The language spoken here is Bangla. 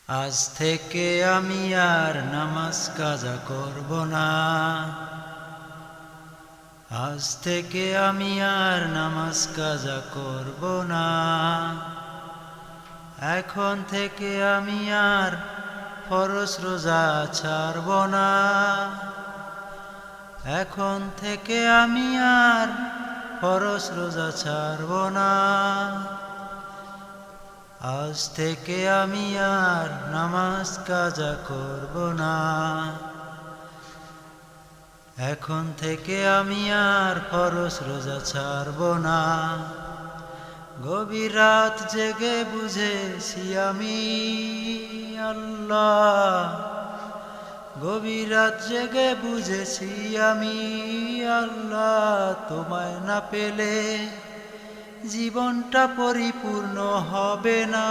আজ থেকে আমি আর নামাজ কাজা করব না। আজ থেকে আমি আর নামাজ কাজা করব না। এখন থেকে আমি আর ফরজ রোজা ছাড়ব না। এখন থেকে আমি আর ফরজ রোজা ছাড়ব না। আজ থেকে আমি আর নামাজ কাজা করব না। এখন থেকে আমি আর ফরজ রোজা ছাড়ব না। গভীর রাত জেগে বুঝেছি আমি আল্লাহ, গভীর রাত জেগে বুঝেছি আমি আল্লাহ, তোমায় না পেলে জীবনটা পরিপূর্ণ হবে না।